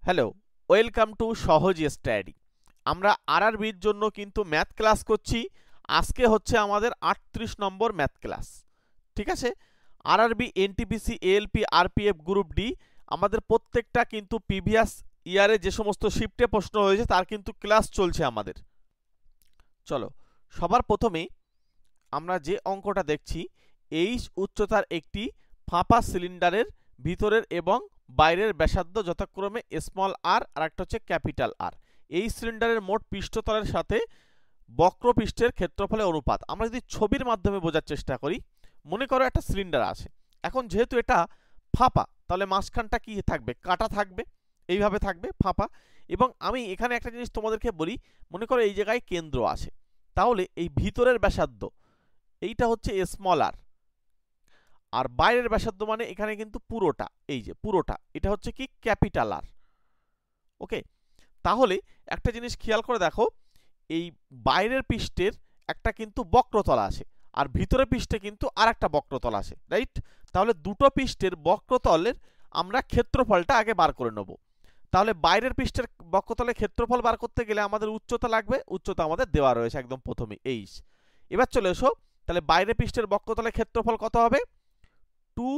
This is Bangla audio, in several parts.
হ্যালো, ওয়েলকাম টু সহজ স্টাডি। আমরা আরআরবির জন্য কিন্তু ম্যাথ ক্লাস করছি। আজকে হচ্ছে আমাদের 38 নম্বর ম্যাথ ক্লাস। ঠিক আছে, RRB, NTPC, ALP, RPF, group D আমাদের প্রত্যেকটা কিন্তু প্রিভিয়াস ইয়ারে যে সমস্ত শিফটে প্রশ্ন হয়েছে তার কিন্তু ক্লাস চলছে আমাদের। চলো, সবার প্রথমে আমরা যে অঙ্কটা দেখছি, এইচ উচ্চতার একটি ফাঁপা সিলিন্ডারের ভিতরের এবং বাইরের ব্যাসার্ধ যথাক্রমে স্মল আর আর একটা হচ্ছে ক্যাপিটাল আর। এই সিলিন্ডারের মোট পৃষ্ঠতলের সাথে বক্রপৃষ্ঠের ক্ষেত্রফলের অনুপাত। আমরা যদি ছবির মাধ্যমে বোঝার চেষ্টা করি, মনে করো একটা সিলিন্ডার আছে। এখন যেহেতু এটা ফাঁপা, তাহলে মাঝখানটা কি থাকবে? কাটা থাকবে, এইভাবে থাকবে ফাঁপা। এবং আমি এখানে একটা জিনিস তোমাদেরকে বলি, মনে করো এই জায়গায় কেন্দ্র আছে, তাহলে এই ভিতরের ব্যাসার্ধ এইটা হচ্ছে স্মল আর, আর বাইরের ব্যাসার্ধ মানে এখানে কিন্তু পুরোটা, এই যে পুরোটা এটা হচ্ছে কি ক্যাপিটাল আর। ওকে, তাহলে একটা জিনিস খেয়াল করে দেখো, এই বাইরের পৃষ্ঠের একটা কিন্তু বক্রতলা আছে, আর ভিতরের পৃষ্ঠে কিন্তু আর একটা বক্রতল আছে, রাইট? তাহলে দুটো পৃষ্ঠের বক্রতলের আমরা ক্ষেত্রফলটা আগে বার করে নেব। তাহলে বাইরের পৃষ্ঠের বক্রতলের ক্ষেত্রফল বার করতে গেলে আমাদের উচ্চতা লাগবে, উচ্চতা আমাদের দেওয়া রয়েছে একদম প্রথমে এইচ। এবার চলে এসো, তাহলে বাইরের পৃষ্ঠের বক্রতলের ক্ষেত্রফল কত হবে? 2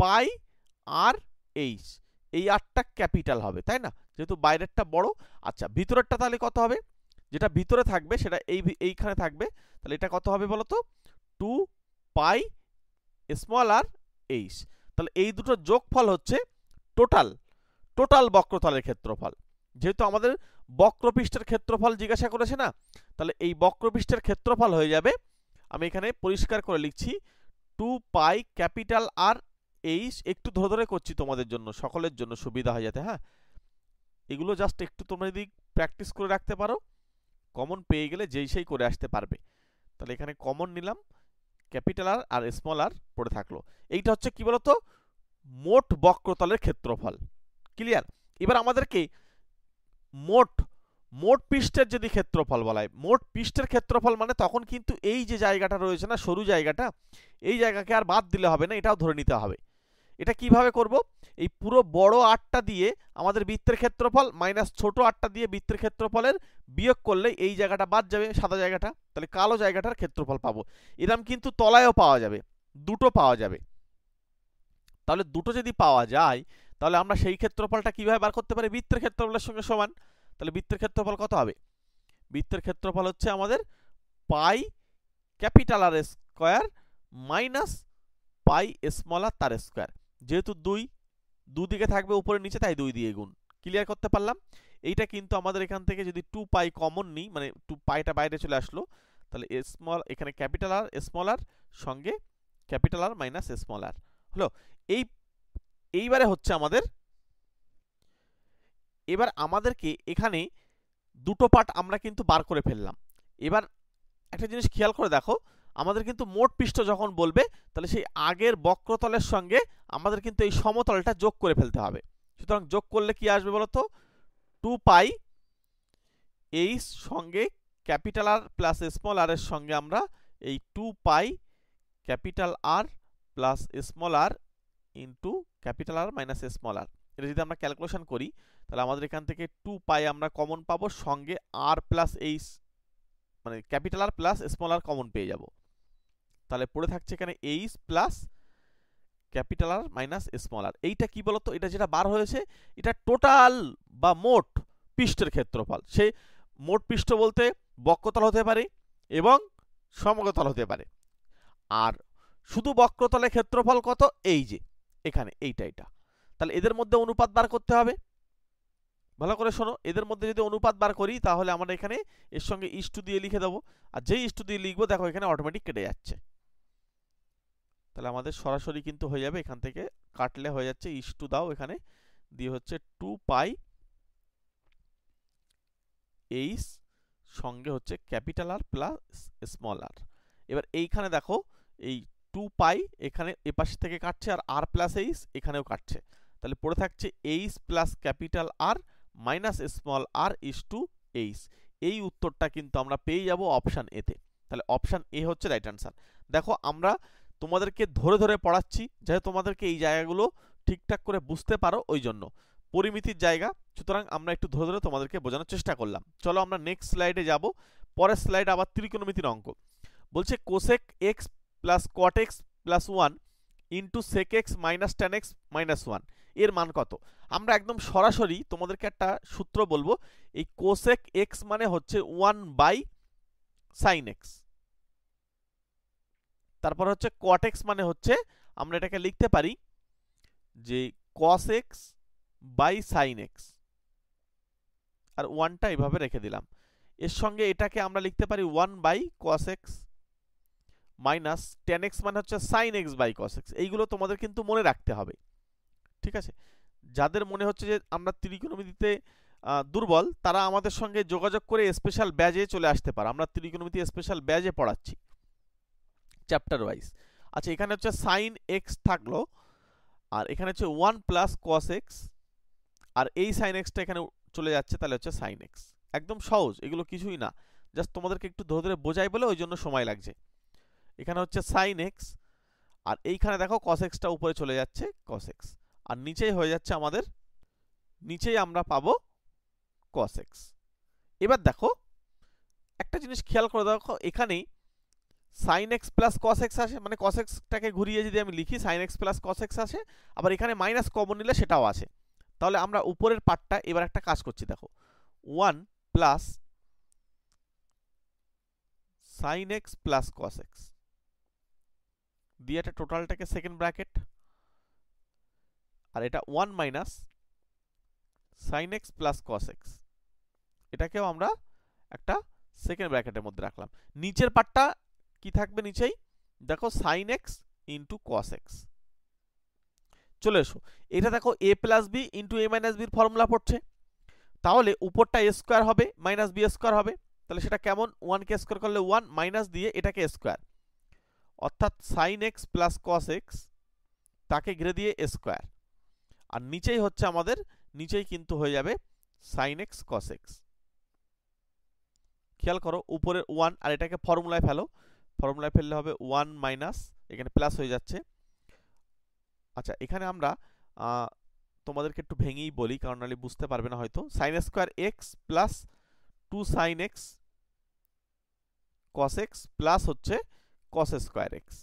পাই আর এইচ। এই আরটা ক্যাপিটাল হবে, তাই না? যেহেতু বাইরেরটা বড়। আচ্ছা, ভিতরেরটা তাহলে কত হবে? যেটা ভিতরে থাকবে সেটা এইখানে থাকবে, তাহলে এটা কত হবে বলো তো? 2 পাই স্মল আর এইচ। তাহলে এই দুটো যোগফল হচ্ছে টোটাল বক্রতলের ক্ষেত্রফল। যেহেতু আমাদের বক্রপৃষ্ঠের ক্ষেত্রফল জিজ্ঞাসা করেছে না, তাহলে এই বক্রপৃষ্ঠের ক্ষেত্রফল হয়ে যাবে, আমি এখানে পরিষ্কার করে লিখছি, 2 পাই ক্যাপিটাল আর এইচ। একটু ধরে ধরে করছি তোমাদের জন্য, সকলের জন্য সুবিধা হয়ে যাতে। হ্যাঁ, এগুলো জাস্ট একটু তোমরা যদি প্র্যাকটিস করে রাখতে পারো, কমন পেয়ে গেলে যেই সেই করে আসতে পারবে। তাহলে এখানে কমন নিলাম, ক্যাপিটাল আর আর স্মল আর পড়ে থাকলো। এইটা হচ্ছে কি বলতো? মোট বক্রতলের ক্ষেত্রফল। ক্লিয়ার? এবার আমাদেরকে মোট পৃষ্ঠের যদি ক্ষেত্রফল বলা হয়, মোট পৃষ্ঠের ক্ষেত্রফল মানে তখন কিন্তু এই যে জায়গাটা রয়েছে না, সরু জায়গাটা, এই জায়গাকে আর বাদ দিলে হবে না, এটাও ধরে নিতে হবে। এটা কিভাবে করব? এই পুরো বড় আটটা দিয়ে আমাদের বৃত্তের ক্ষেত্রফল মাইনাস ছোট আটটা দিয়ে বৃত্তের ক্ষেত্রফলের বিয়োগ করলে এই জায়গাটা বাদ যাবে, সাদা জায়গাটা, তাহলে কালো জায়গাটার ক্ষেত্রফল পাবো। এরকম কিন্তু তলায়ও পাওয়া যাবে, দুটো পাওয়া যাবে। তাহলে দুটো যদি পাওয়া যায়, তাহলে আমরা সেই ক্ষেত্রফলটা কিভাবে বার করতে পারি? বৃত্তের ক্ষেত্রফলের সঙ্গে সমান। তাহলে বৃত্তের ক্ষেত্রফল কত হবে? বৃত্তের ক্ষেত্রফল হচ্ছে আমাদের pi capital R square minus pi small R তার স্কোয়ার। যেহেতু দুদিকে থাকবে উপরে নিচে, তাই 2 দিয়ে গুণ। ক্লিয়ার করতে পারলাম? এইটা কিন্তু আমাদের এখান থেকে যদি 2 পাই কমন নিই, মানে 2 পাইটা বাইরে চলে আসলো, তাহলে স্মল এখানে ক্যাপিটাল আর স্মল আর সঙ্গে ক্যাপিটাল আর মাইনাস স্মল আর হলো। এইবারে হচ্ছে আমাদের, এবার আমাদেরকে এখানে দুটো পার্ট আমরা কিন্তু বার করে ফেললাম। এবার একটা জিনিস খেয়াল করে দেখো, আমাদের কিন্তু মোট পৃষ্ঠ যখন বলবে, তাহলে সেই আগের বক্রতলের সঙ্গে আমাদের কিন্তু এই সমতলটা যোগ করে ফেলতে হবে। সুতরাং যোগ করলে কি আসবে বলতো? 2 পাই এইচ সঙ্গে capital R plus small R এর সঙ্গে আমরা এই 2 pi capital R plus small R into capital R minus small R. এটা যদি আমরা ক্যালকুলেশন করি, তাহলে আমাদের এখান থেকে 2 পাই আমরা কমন পাবো, সঙ্গে আর প্লাস এইচ মানে capital R plus small R common পেয়ে যাব। তাহলে পড়ে থাকছে এখানে H plus capital R minus small R. এইটা কি বলতো? এটা যেটা বার হয়েছে, এটা টোটাল বা মোট পৃষ্ঠের ক্ষেত্রফল। সে মোট পৃষ্ঠ বলতে বক্রতল হতে পারে এবং সমতল হতে পারে। আর শুধু বক্রতলের ক্ষেত্রফল কত? এই যে এখানে এইটা। তাহলে এদের মধ্যে অনুপাত বার করতে হবে। ভালো করে শোনো, এদের মধ্যে যদি অনুপাত বার করি, তাহলে আমরা এখানে এর সঙ্গে ইস্টু দিয়ে লিখে দেবো। আর যেই ইস্টু দিয়ে লিখবো, দেখো এখানে অটোমেটিক কেটে যাচ্ছে। তাহলে আমাদের সরাসরি কিন্তু হয়ে যাবে, এখান থেকে কাটলে হয়ে যাচ্ছে, ইস্টু দাও এখানে দিয়ে হচ্ছে 2 পাই এইচ সঙ্গে হচ্ছে ক্যাপিটাল আর প্লাস স্মল আর। এবার এইখানে দেখো, এই 2 পাই এখানে এপাশ থেকে কাটছে, আর আর প্লাস এইচ এখানেও কাটছে। তাহলে পড়ে থাকছে H plus capital R minus small R is two H. এই উত্তরটা কিন্তু আমরা পেয়ে যাব অপশান এতে। তাহলে অপশান এ হচ্ছে রাইট অ্যান্সার। দেখো, আমরা তোমাদেরকে ধরে ধরে পড়াচ্ছি, যাতে তোমাদেরকে এই জায়গাগুলো ঠিকঠাক করে বুঝতে পারো, ওই জন্য। পরিমিতির জায়গা, সুতরাং আমরা একটু ধরে ধরে তোমাদেরকে বোঝানোর চেষ্টা করলাম। চলো আমরা নেক্সট স্লাইডে যাব। পরের স্লাইড আবার ত্রিকোণমিতির অঙ্ক। বলছে cosec x plus cot x plus 1 into sec x minus tan x minus 1 এর মান কত। আমরা একদম সরাসরি তোমাদেরকে একটা সূত্র বলবো। এই কোসেক এক্স মানে হচ্ছে 1 বাই সাইন এক্স, তারপর হচ্ছে কট এক্স মানে হচ্ছে আমরা এটাকে লিখতে পারি যে cos x by sine x, আর 1টা এভাবে রেখে দিলাম। এর সঙ্গে এটাকে আমরা লিখতে পারি 1 by cos x minus tan x মানে হচ্ছে sine x by cos x. এইগুলো তোমাদের কিন্তু মনে রাখতে হবে, ঠিক আছে? যাদের মনে হচ্ছে যে আমরা ত্রিকোণমিতিতে দুর্বল, তারা আমাদের সঙ্গে যোগাযোগ করে স্পেশাল ব্যাচে চলে আসতে পারে। আমরা ত্রিকোণমিতি স্পেশাল ব্যাচে পড়াচ্ছি চ্যাপ্টার ওয়াইজ। আচ্ছা, এখানে হচ্ছে সাইন এক্স থাকলো, আর এখানে হচ্ছে 1 প্লাস কস এক্স, আর এই সাইন এক্সটা এখানে চলে যাচ্ছে, তাহলে হচ্ছে সাইন এক্স। একদম সহজ, এগুলো কিছুই না, জাস্ট তোমাদেরকে একটু ধরে ধরে বোঝাই বলে ওই জন্য সময় লাগছে। এখানে হচ্ছে সাইন এক্স, আর এইখানে দেখো কস এক্সটা উপরে চলে যাচ্ছে কস এক্স, আর নিচেই হয়ে যাচ্ছে আমাদের, নিচেই আমরা পাবো কস এক্স। এবার দেখো একটা জিনিস খেয়াল করে দেখো, এখানেই sine x plus cos x আসে, মানে কস এক্সটাকে ঘুরিয়ে যদি আমি লিখি sine x plus cos x আসে, আবার এখানে মাইনাস কমন নিলে সেটাও আসে। তাহলে আমরা উপরের পার্টটা এবার একটা কাজ করছি, দেখো 1 plus sign x plus cos x দিয়ে একটা টোটালটাকে সেকেন্ড ব্র্যাকেট, আর এটা 1 minus sine x plus cos x, এটাকেও আমরা একটা সেকেন্ড ব্র্যাকেটের মধ্যে রাখলাম। নিচের পার্টটা কি থাকবে নিচেই, দেখো sine x into cos x. চলে এসো, এটা দেখো a plus b into a minus বির ফর্মুলা পড়ছে, তাহলে উপরটা এ স্কোয়ার হবে মাইনাস বি স্কোয়ার হবে। তাহলে সেটা কেমন, 1 কে স্কোয়ার করলে 1 মাইনাস দিয়ে এটাকে স্কোয়ার, অর্থাৎ sine x plus cos x তাকে ঘিরে দিয়ে স্কোয়ার, আর নিচেই হচ্ছে আমাদের, নিচেই কিন্তু হয়ে যাবে সাইন এক্স কস এক্স। খেয়াল করো উপরের 1, আর এটাকে ফর্মুলায় ফেলো, ফর্মুলায় ফেললে হবে 1 মাইনাস, এখানে প্লাস হয়ে যাচ্ছে। আচ্ছা, এখানে আমরা তোমাদেরকে একটু ভেঙেই বলি, কারণ নাহলে বুঝতে পারবে না হয়তো। Sine square X plus 2 sine X cos X plus হচ্ছে কস স্কোয়ার এক্স,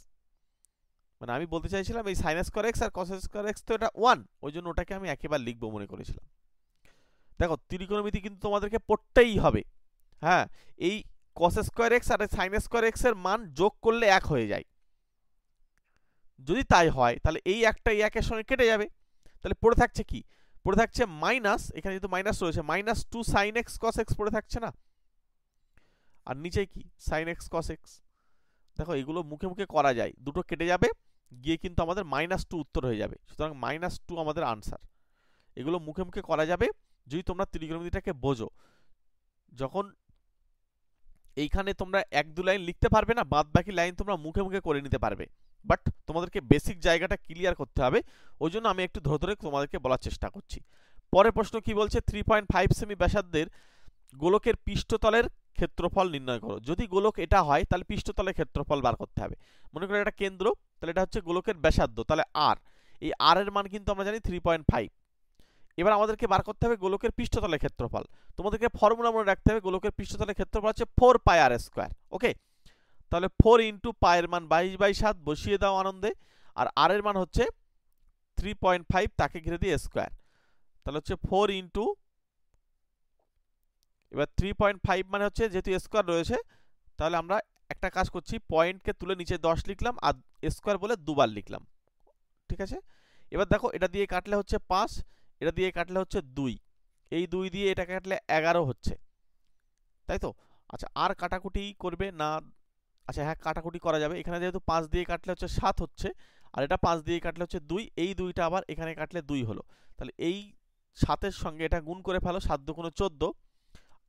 মানে আমি বলতে চাইছিলাম এই সাইন স্কোয়ার এক্স আর কস স্কোয়ার এক্স তো এটা 1, ওই জন্য ওটাকে আমি একেবারে লিখবো মনে করেছিলাম। দেখো ত্রিকোণমিতি কিন্তু তোমাদেরকে পড়তেই হবে, হ্যাঁ। এই কস স্কোয়ার এক্স আর সাইন স্কোয়ার এক্স এর মান যোগ করলে 1 হয়ে যায়। যদি তাই হয় তাহলে এই একটা এই একের সঙ্গে কেটে যাবে, তাহলে পড়ে থাকছে কি, পড়ে থাকছে মাইনাস, এখানে যেহেতু মাইনাস রয়েছে minus 2 sine X cos x পড়ে থাকছে না, আর নিচে কি সাইন এক্স কস এক্স। দেখো এগুলো মুখে মুখে করা যায়, দুটো কেটে যাবে গিয়ে কিন্তু আমাদের -2 উত্তর হয়ে যাবে, সুতরাং -2 আমাদের আনসার। এগুলো মুখে মুখে করা যাবে যদি তোমরা ত্রিকোণমিতিটাকে বোঝো। যখন এইখানে তোমরা 1-2 লাইন লিখতে পারবে না, বাদ বাকি লাইন তোমরা মুখে মুখে করে নিতে পারবে, বাট তোমাদেরকে বেসিক জায়গাটা ক্লিয়ার করতে হবে, ওই জন্য আমি একটু ধরে ধরে তোমাদেরকে বলার চেষ্টা করছি। পরের প্রশ্ন কি বলছে, 3.5 সেমি ব্যাসার্ধের গোলকের পৃষ্ঠতলের ক্ষেত্রফল নির্ণয় করো। যদি গোলক এটা হয় তাহলে পৃষ্ঠতলের ক্ষেত্রফল বার করতে হবে। মনে করো এটা কেন্দ্র, তাহলে এটা হচ্ছে গোলকের ব্যাসার্ধ, তাহলে আর, এই আর এর মান কিন্তু আমরা জানি 3.5। এবার আমাদেরকে বার করতে হবে গোলকের পৃষ্ঠতলের ক্ষেত্রফল। তোমাদেরকে ফর্মুলা মনে রাখতে হবে, গোলকের পৃষ্ঠতলের ক্ষেত্রফল হচ্ছে 4 পাই আর স্কোয়ার। ওকে, তাহলে 4 ইন্টু পায়ের মান 22/7 বসিয়ে দাও আনন্দে, আর আর এর মান হচ্ছে 3.5, তাকে ঘিরে দিয়ে স্কোয়ার, তাহলে হচ্ছে 4 ইন্টু, এবার 3.5 মানে হচ্ছে যেহেতু স্কোয়ার রয়েছে, তাহলে আমরা একটা কাজ করছি, পয়েন্টকে তুলে নিচে 10 লিখলাম আর স্কোয়ার বলে দুবার লিখলাম, ঠিক আছে। এবার দেখো এটা দিয়ে কাটলে হচ্ছে 5, এটা দিয়ে কাটলে হচ্ছে 2, এই 2 দিয়ে এটা কাটলে 11 হচ্ছে, তাই তো। আচ্ছা, আর কাটাকুটি করবে না, আচ্ছা হ্যাঁ কাটাকুটি করা যাবে, এখানে যেহেতু 5 দিয়ে কাটলে হচ্ছে 7 হচ্ছে, আর এটা 5 দিয়ে কাটলে হচ্ছে 2, এই 2টা আবার এখানে কাটলে 2 হলো, তাহলে এই 7-এর সঙ্গে এটা গুণ করে ফেলো, 7 × 14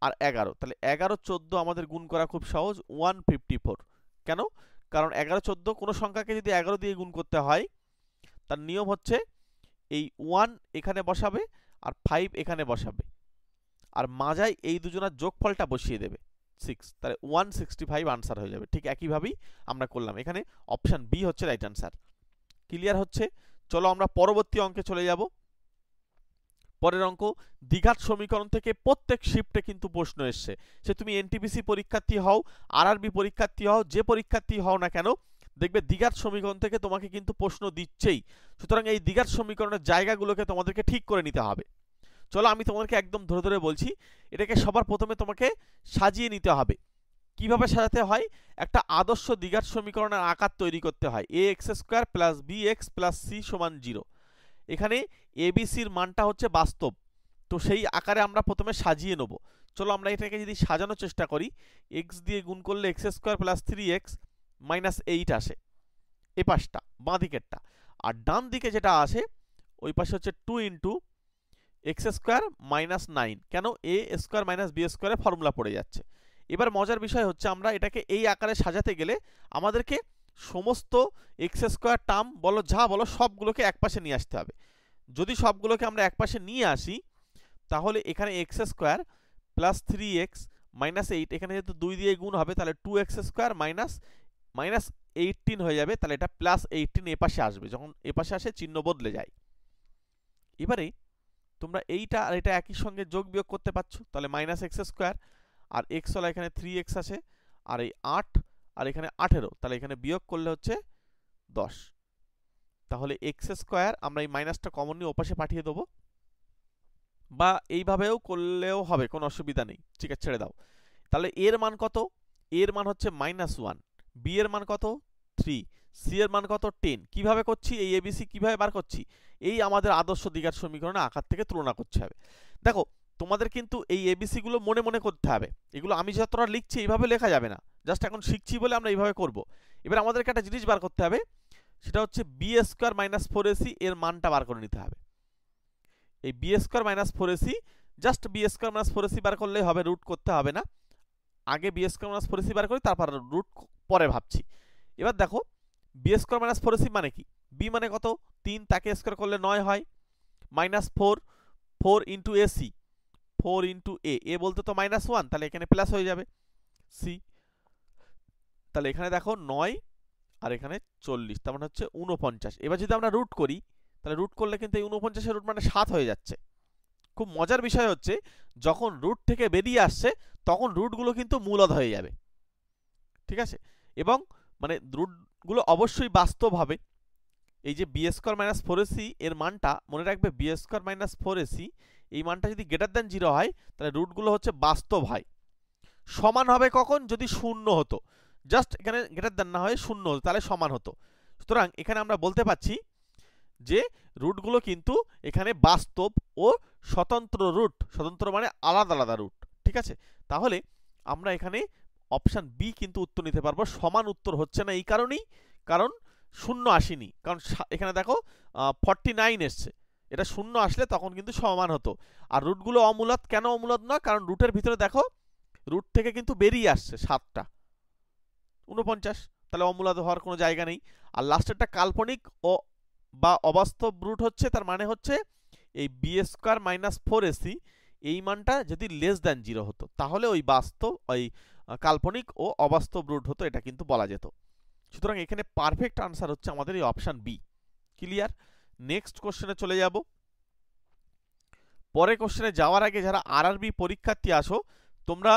আর 11, তাহলে 11-14 আমাদের গুণ করা খুব সহজ, 154। কেন, কারণ 11-14 কোনো সংখ্যাকে যদি 11 দিয়ে গুণ করতে হয়, তার নিয়ম হচ্ছে এই 1 এখানে বসাবে আর 5 এখানে বসাবে, আর মাঝায় এই দুজনের যোগফলটা বসিয়ে দেবে 6, তাহলে 165 আনসার হয়ে যাবে। ঠিক একইভাবেই আমরা করলাম, এখানে অপশন বি হচ্ছে রাইট আনসার। ক্লিয়ার হচ্ছে? চলো আমরা পরবর্তী অঙ্কে চলে যাব। পরের অঙ্ক, দ্বিঘাত সমীকরণ থেকে প্রত্যেক শিফটে কিন্তু প্রশ্ন এসছে। সে তুমি এনটিপিসি পরীক্ষার্থী হও, আরআরবি পরীক্ষার্থী হও, যে পরীক্ষার্থী হও না কেন, দেখবে দ্বিঘাত সমীকরণ থেকে তোমাকে কিন্তু প্রশ্ন দিচ্ছেই। সুতরাং এই দ্বিঘাত সমীকরণের জায়গাগুলোকে তোমাদেরকে ঠিক করে নিতে হবে। চলো আমি তোমাদেরকে একদম ধরে ধরে বলছি। এটাকে সবার প্রথমে তোমাকে সাজিয়ে নিতে হবে। কিভাবে সাজাতে হয়? একটা আদর্শ দ্বিঘাত সমীকরণের আকার তৈরি করতে হয়। A X square plus B X plus C সমান 0। এখানে এবিসির মানটা হচ্ছে বাস্তব, তো সেই আকারে আমরা প্রথমে সাজিয়ে নেব। চলো আমরা এটাকে যদি সাজানোর চেষ্টা করি, এক্স দিয়ে গুণ করলে x square plus 3x minus 8 আসে এ পাশটা, বাঁ দিকেরটা। আর ডান দিকে যেটা আসে ওই পাশে হচ্ছে 2 ইন্টু এক্স স্কোয়ার মাইনাস 9। কেন? এ স্কোয়ার মাইনাস বি স্কোয়ারে ফর্মুলা পড়ে যাচ্ছে। এবার মজার বিষয় হচ্ছে আমরা এটাকে এই আকারে সাজাতে গেলে আমাদেরকে সমস্ত এক্স স্কোয়ার টার্ম বলো যা বলো সবগুলোকে একপাশে নিয়ে আসতে হবে। যদি সবগুলোকে আমরা একপাশে নিয়ে আসি তাহলে এখানে x square plus 3x minus 8, এখানে যেহেতু 2 দিয়ে গুণ হবে তাহলে 2x স্কোয়ার মাইনাস 18 হয়ে যাবে, তাহলে এটা প্লাস 18 এ পাশে আসবে। যখন এ পাশে আসে চিহ্ন বদলে যায়। এবারে তোমরা এইটা আর এটা একই সঙ্গে যোগ বিয়োগ করতে পারছো, তাহলে মাইনাস এক্স স্কোয়ার আর এক্স হলো এখানে 3x আছে, আর এই 8 আর এখানে 18, তাহলে এখানে বিয়োগ করলে হচ্ছে 10। তাহলে এক্স স্কোয়ার আমরা এই মাইনাসটা কমন নিয়ে ওপাশে পাঠিয়ে দেবো, বা এইভাবেও করলেও হবে, কোনো অসুবিধা নেই। ঠিক আছে, ছেড়ে দাও। তাহলে এর মান কত? এর মান হচ্ছে -1, বি এর মান কত 3, সি এর মান কত 10। কিভাবে করছি? এই এবিসি কিভাবে বার করছি? এই আমাদের আদর্শ দ্বিঘাত সমীকরণে আকার থেকে তুলনা করতে হবে। দেখো তোমাদের কিন্তু এই এবিসি গুলো মনে মনে করতে হবে। এগুলো আমি যতটা লিখছি এইভাবে লেখা যাবে না, জাস্ট এখন শিখছি বলে আমরা এইভাবে করব। এবার আমাদেরকে একটা জিনিস বার করতে হবে, সেটা হচ্ছে বি স্কোয়ার মাইনাস 4ac এর মানটা বার করে নিতে হবে। এই b square minus 4ac, just b square minus 4ac বার করলেই হবে, রুট করতে হবে না। আগে বি স্কোয়ার মাইনাস 4ac বার করি, তারপর রুট পরে ভাবছি। এবার দেখো বি স্কোয়ার মাইনাস 4ac মানে কি? বি মানে কত 3, তাকে স্কোয়ার করলে 9 হয়, মাইনাস 4 ইন্টু এসি, 4 ইন্টু এ বলতে তো -1, তাহলে এখানে প্লাস হয়ে যাবে সি। তাহলে এখানে দেখো 9 আর এখানে 40, তার মানে হচ্ছে 49। এবার যদি আমরা রুট করি তাহলে রুট করলে কিন্তু এই 49 এর রুট মানে 7 হয়ে যাচ্ছে। খুব মজার বিষয় হচ্ছে যখন রুট থেকে বেরিয়ে আসছে তখন রুটগুলো কিন্তু মূলদ হয়ে যাবে। ঠিক আছে, এবং মানে রুটগুলো অবশ্যই বাস্তব হবে। এই যে বি স্কোয়ার মাইনাস 4ac এর মানটা মনে রাখবে, বি স্কোয়ার মাইনাস 4ac এই মানটা যদি গ্রেটার দ্যান 0 হয় তাহলে রুটগুলো হচ্ছে বাস্তব হয়। সমান হবে কখন? যদি শূন্য হতো, জাস্ট এখানে গ্রেটার দ্যান না হয়ে শূন্য হতো তাহলে সমান হতো। সুতরাং এখানে আমরা বলতে পারছি যে রুটগুলো কিন্তু এখানে বাস্তব ও স্বতন্ত্র রুট, স্বতন্ত্র মানে আলাদা আলাদা রুট। ঠিক আছে, তাহলে আমরা এখানে অপশান বি কিন্তু উত্তর নিতে পারবো। সমান উত্তর হচ্ছে না এই কারণেই, কারণ শূন্য আসেনি। কারণ এখানে দেখো 49 এসছে, এটা শূন্য আসলে তখন কিন্তু সমান হতো। আর রুটগুলো অমূলদ, কেন অমূলদ না? কারণ রুটের ভিতরে দেখো রুট থেকে কিন্তু বেরিয়ে আসছে 7টা, 49, তাহলে অমূলদ হওয়ার কোনো জায়গা নেই। আর লাস্টেরটা কাল্পনিক ও বা অবাস্তব রুট হচ্ছে, তার মানে হচ্ছে এই বি স্কোয়ার মাইনাস 4ac এই মানটা যদি লেস দ্যান 0 হতো তাহলে ওই বাস্তব, ওই কাল্পনিক ও অবাস্তব রুট হতো, এটা কিন্তু বলা যেত। সুতরাং এখানে পারফেক্ট আনসার হচ্ছে আমাদের এই অপশান বি। ক্লিয়ার? নেক্সট কোশ্চেনে চলে যাব। পরের কোশ্চেনে যাওয়ার আগে যারা আরআরবি পরীক্ষার্থী আসো, তোমরা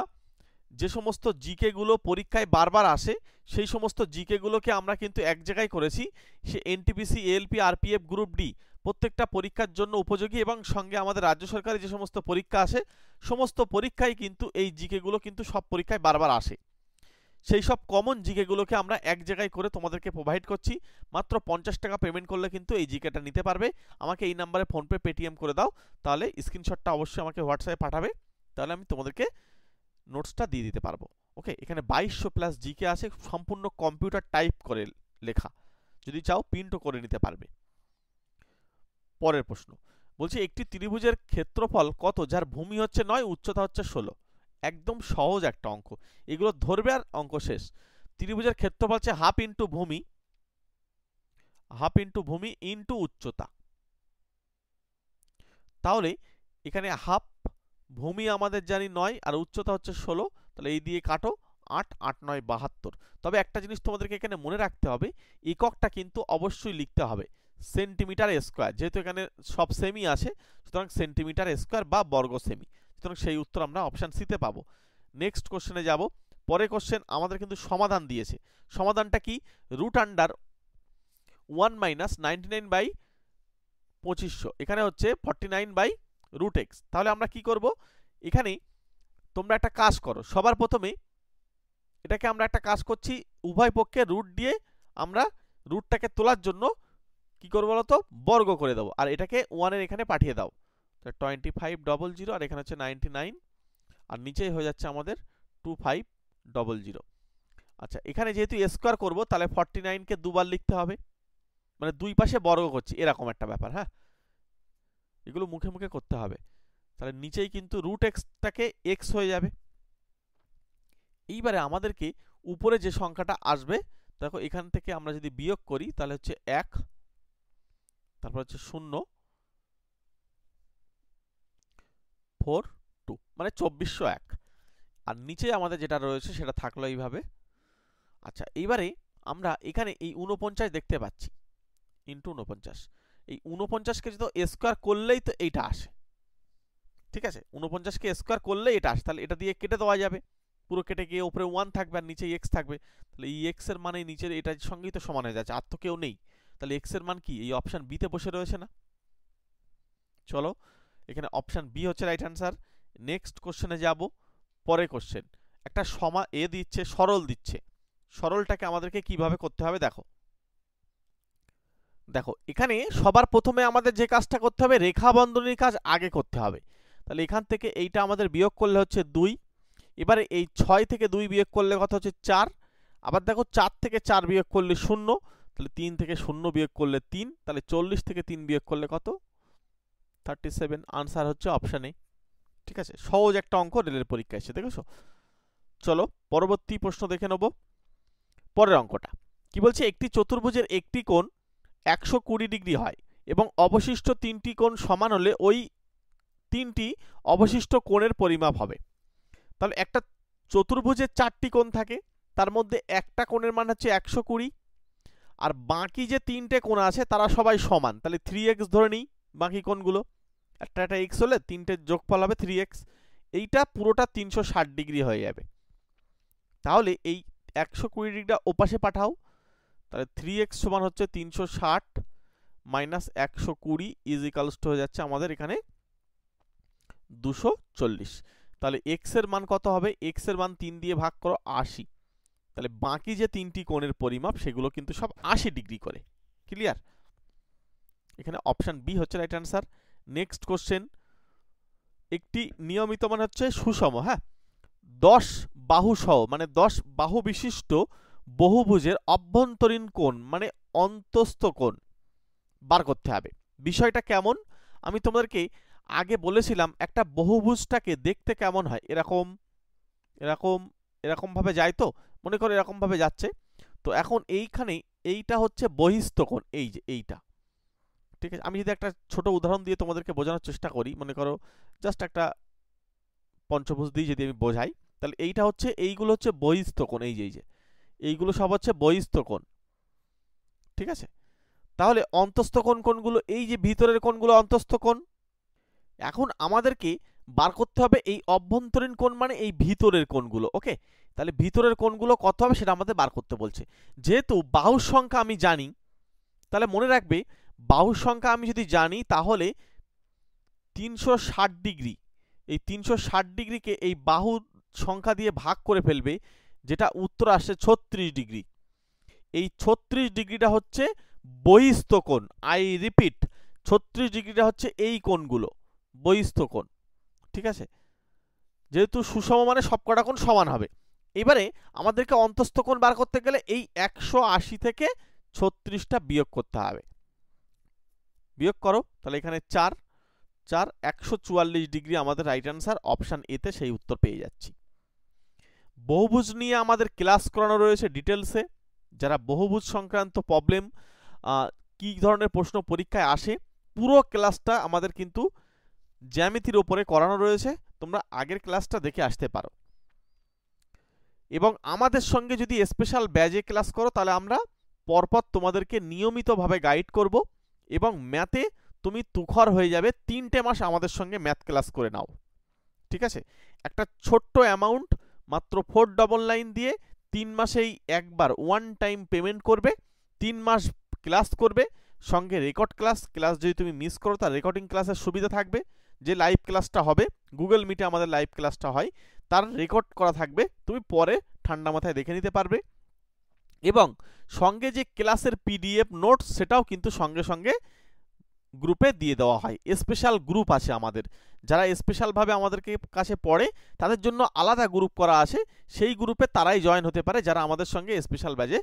যে সমস্ত জিকে গুলো পরীক্ষায় বারবার আসে সেই সমস্ত জিকে গুলোকে আমরা কিন্তু এক জায়গায় করেছি। সে NTPC, ALP, RPF, group D প্রত্যেকটা পরীক্ষার জন্য উপযোগী, এবং সঙ্গে আমাদের রাজ্য সরকারি যে সমস্ত পরীক্ষা আসে সমস্ত পরীক্ষায় কিন্তু এই জিকে গুলো কিন্তু সব পরীক্ষায় বারবার আসে। সেই সব কমন জিকে গুলোকে আমরা এক জায়গায় করে তোমাদেরকে প্রোভাইড করছি। মাত্র 50 টাকা পেমেন্ট করলে কিন্তু এই জিকেটা নিতে পারবে। আমাকে এই নাম্বারে ফোনপে, পেটিএম করে দাও, তাহলে স্ক্রিনশটটা অবশ্যই আমাকে হোয়াটসঅ্যাপে পাঠাবে, তাহলে আমি তোমাদেরকে নোটসটা দিয়ে দিতে পারবো। ওকে, এখানে 2200 প্লাস জিকে আছে, সম্পূর্ণ কম্পিউটার টাইপ করে লেখা, যদি চাও প্রিন্টও করে নিতে পারবে। পরের প্রশ্ন বলছি, একটি ত্রিভুজের ক্ষেত্রফল কত যার ভূমি হচ্ছে 9, উচ্চতা হচ্ছে 16? একদম সহজ একটা অঙ্ক, এগুলো ধরবে আর অঙ্ক শেষ। ত্রিভুজের ক্ষেত্রফল হচ্ছে হাফ ইন্টু ভূমি ইন্টু উচ্চতা। তাহলে এখানে হাফ, ভূমি আমাদের জানি 9 আর উচ্চতা হচ্ছে 16, তাহলে এই দিয়ে কাটো 8, 8 9 72। তবে একটা জিনিস তোমাদেরকে এখানে মনে রাখতে হবে, এককটা কিন্তু অবশ্যই লিখতে হবে। সেন্টিমিটার স্কোয়ার, যেহেতু এখানে সব সেমি আছে সুতরাং সেন্টিমিটার স্কোয়ার বা বর্গ সেমি, সুতরাং সেই উত্তর আমরা অপশান সিতে পাবো। নেক্সট কোশ্চেনে যাব। পরের কোশ্চেন আমাদের কিন্তু সমাধান দিয়েছে। সমাধানটা কি? রুট আন্ডার 1 মাইনাস 99/2500, এখানে হচ্ছে 49/√x। তাহলে আমরা কি করব? এখানে তোমরা একটা কাজ করো, সবার প্রথমে এটাকে আমরা একটা কাজ করছি, উভয় পক্ষে রুট দিয়ে আমরা রুটটাকে তোলার জন্য কি করবো বলতো, বর্গ করে দেবো, আর এটাকে 1 এর এখানে পাঠিয়ে দাও। 2500 আর এখানে হচ্ছে 99, আর নিচেই হয়ে যাচ্ছে আমাদের 2500। আচ্ছা, এখানে যেহেতু স্কোয়ার করবো তাহলে 49 কে দুবার লিখতে হবে, মানে দুই পাশে বর্গ করছি, এরকম একটা ব্যাপার। হ্যাঁ, এগুলো মুখে মুখে করতে হবে। তাহলে নিচেই কিন্তু রুট এক্সটাকে এক্স হয়ে যাবে। এইবারে আমাদেরকে উপরে যে সংখ্যাটা আসবে, দেখো এখান থেকে আমরা যদি বিয়োগ করি তাহলে হচ্ছে 1, তারপর হচ্ছে 0, 4, 2, মানে 2401। আর নিচে আমাদের যেটা রয়েছে সেটা থাকলো এইভাবে। আচ্ছা, এইবারে আমরা এখানে এই 49 দেখতে পাচ্ছি, ইন্টু 49, এই 49কে যদি স্কোয়ার করলেই তো এইটা আসে। ঠিক আছে, 49কে স্কোয়ার করলেই এটা আসে, তাহলে এটা দিয়ে কেটে দেওয়া যাবে, পুরো কেটে গিয়ে উপরে 1 থাকবে আর নিচে এক্স থাকবে। তাহলে এই এক্স এর মানে নিচের এটার সঙ্গেই তো সমান হয়ে যাচ্ছে, আর তো কেউ নেই। তাহলে এক্স এর মান কি? এই অপশন বি তে বসে রয়েছে না? চলো, এখানে অপশন বি হচ্ছে রাইট অ্যান্সার। নেক্সট কোশ্চেনে যাব। পরের কোশ্চেন একটা দিচ্ছে, সরল দিচ্ছে। সরলটাকে আমাদেরকে কিভাবে করতে হবে দেখো। দেখো এখানে সবার প্রথমে আমাদের যে কাজটা করতে হবে, রেখা বন্ধনীর কাজ আগে করতে হবে। তাহলে এখান থেকে এইটা আমাদের বিয়োগ করলে হচ্ছে 2, এবারে এই 6 থেকে 2 বিয়োগ করলে কত হচ্ছে 4, আবার দেখো 4 থেকে 4 বিয়োগ করলে 0, তাহলে 3 থেকে 0 বিয়োগ করলে 3, তাহলে 40 থেকে 3 বিয়োগ করলে কত? 37। আনসার হচ্ছে অপশন এ। ঠিক আছে, সহজ একটা অঙ্ক রেলের পরীক্ষা এসে, দেখেছো? চলো পরবর্তী প্রশ্ন দেখে নেব। পরের অঙ্কটা কি বলছে? একটি চতুর্ভুজের একটি কোণ 120 ডিগ্রি হয় এবং অবশিষ্ট 3টি কোণ সমান হলে ওই 3টি অবশিষ্ট কোণের পরিমাপ হবে। তাহলে একটা চতুর্ভুজের 4টি কোণ থাকে, তার মধ্যে একটা কোণের মান হচ্ছে 120, আর বাকি যে 3টে কোণ আছে তারা সবাই সমান। তাহলে 3x ধরে নিই, বাকি কোণগুলো একটা x হলে 3টের যোগফল হবে 3x, এইটা পুরোটা 360 ডিগ্রি হয়ে যাবে। তাহলে এই 120 ডিগ্রিটা ওপাশে পাঠাও, তাহলে 3x সমান হচ্ছে 360 মাইনাস 120 ইজ ইকালস টু হয়ে যাচ্ছে আমাদের এখানে 240। তাহলে x এর মান কত হবে? x এর মান 3 দিয়ে ভাগ করো 80। তাহলে বাকি যে 3টি কোণের পরিমাপ সেগুলো কিন্তু সব 80 ডিগ্রি করে। ক্লিয়ার? এখানে অপশন বি হচ্ছে রাইট অ্যান্সার। নেক্সট কোশ্চেন, একটি নিয়মিত মানে হচ্ছে সুষম, হ্যাঁ, 10 বাহু সহ মানে 10 বাহু বিশিষ্ট বহুভুজের অভ্যন্তরীণ কোণ মানে অন্তস্থ কোণ বার করতে হবে। বিষয়টা কেমন? আমি তোমাদেরকে আগে বলেছিলাম একটা বহুভুজটাকে দেখতে কেমন হয়, এরকম এরকম এরকম ভাবে যায়, তো মনে করো এরকম ভাবে যাচ্ছে। তো এখন এইখানে এইটা হচ্ছে বহিস্থ কোণ, এই যে এইটা। ঠিক আছে, আমি যদি একটা ছোট উদাহরণ দিয়ে তোমাদেরকে বোঝানোর চেষ্টা করি, মনে করো জাস্ট একটা পঞ্চভুজ দিয়ে যদি আমি বোঝাই, তাহলে এইটা হচ্ছে, এইগুলো হচ্ছে বহিস্থ কোণ, এই যে এইগুলো সব হচ্ছে বহিস্থ কোণ। ঠিক আছে, তাহলে অন্তস্থ কোণ কোনগুলো? এই যে ভিতরের কোণগুলো অন্তস্থ কোণ। এখন আমাদেরকে বার করতে হবে এই অভ্যন্তরীণ কোণ মানে এই ভিতরের কোণগুলো। ওকে, তাহলে ভিতরের কোণগুলো কত হবে সেটা আমাদের বার করতে বলছে। যেহেতু বাহুর সংখ্যা আমি জানি, তাহলে মনে রাখবে বাহুর সংখ্যা আমি যদি জানি তাহলে 360 ডিগ্রি, এই 360 ডিগ্রিকে এই বাহু সংখ্যা দিয়ে ভাগ করে ফেলবে, যেটা উত্তর আসছে 36 ডিগ্রি। এই 36 ডিগ্রিটা হচ্ছে বহিস্থ কোণ। আই রিপিট, 36 ডিগ্রিটা হচ্ছে এই কোণগুলো বহিস্থ কোণ। ঠিক আছে, যেহেতু সুষম মানে সবকটা কোণ সমান হবে। এবারে আমাদেরকে অন্তস্থ কোণ বার করতে গেলে এই 180 থেকে 36টা বিয়োগ করতে হবে। বিয়োগ করো, তাহলে এখানে 4 4 144 ডিগ্রি আমাদের রাইট অ্যান্সার। অপশন এ তে সেই উত্তর পেয়ে যাচ্ছি। বহুভুজ নিয়ে আমাদের ক্লাস করানো রয়েছে ডিটেলসে। যারা বহুভুজ সংক্রান্ত প্রবলেম, কি ধরনের প্রশ্ন পরীক্ষায় আসে, পুরো ক্লাসটা আমাদের কিন্তু জ্যামিতির উপরে করানো রয়েছে, তোমরা আগের ক্লাসটা দেখে আসতে পারো। এবং আমাদের সঙ্গে যদি স্পেশাল ব্যাচে ক্লাস করো তাহলে আমরা পরপর তোমাদেরকে নিয়মিতভাবে গাইড করব, এবং ম্যাথে তুমি তুখর হয়ে যাবে, 3টে মাস আমাদের সঙ্গে ম্যাথ ক্লাস করে নাও। ঠিক আছে, একটা ছোট্ট অ্যামাউন্ট মাত্র 499 দিয়ে 3 মাসেই একবার ওয়ান টাইম পেমেন্ট করবে, 3 মাস ক্লাস করবে, সঙ্গে রেকর্ড ক্লাস যদি তুমি মিস করো তার রেকর্ডিং ক্লাসের সুবিধা থাকবে, যে লাইভ ক্লাসটা হবে গুগল মিটে আমাদের লাইভ ক্লাসটা হয় তার রেকর্ড করা থাকবে, তুমি পরে ঠান্ডা মাথায় দেখে নিতে পারবে। এবং সঙ্গে যে ক্লাসের পিডিএফ নোটস সেটাও কিন্তু সঙ্গে সঙ্গে গ্রুপে দিয়ে দেওয়া হয়। স্পেশাল গ্রুপ আছে আমাদের, যারা স্পেশালভাবে আমাদেরকে কাছে পড়ে তাদের জন্য আলাদা গ্রুপ করা আছে, সেই গ্রুপে তারাই জয়েন হতে পারে যারা আমাদের সঙ্গে স্পেশাল ব্যাচে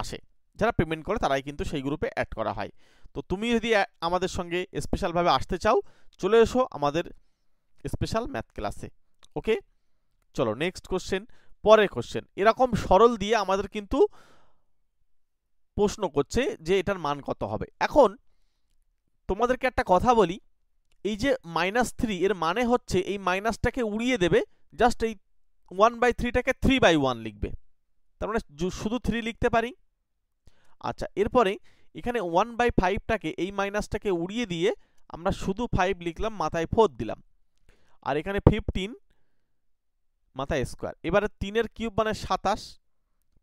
আসে, যারা পেমেন্ট করে তারাই কিন্তু সেই গ্রুপে অ্যাড করা হয়। তো তুমি যদি আমাদের সঙ্গে স্পেশালভাবে আসতে চাও চলে এসো আমাদের স্পেশাল ম্যাথ ক্লাসে। ওকে, চলো নেক্সট কোশ্চেন। পরের কোশ্চেন এরকম সরল দিয়ে আমাদের কিন্তু প্রশ্ন করছে যে এটার মান কত হবে। এখন তোমাদেরকে একটা কথা বলি, এই যে -3 এর মানে হচ্ছে এই মাইনাসটাকে উড়িয়ে দেবে, জাস্ট এই 1/3টাকে 3/1 লিখবে, তার মানে শুধু 3 লিখতে পারি। আচ্ছা, এরপরে এখানে 1/5টাকে এই মাইনাসটাকে উড়িয়ে দিয়ে আমরা শুধু 5 লিখলাম, মাথায় 4 দিলাম, আর এখানে 15 মাথায় স্কোয়ার। এবারে 3 কিউব মানে 27,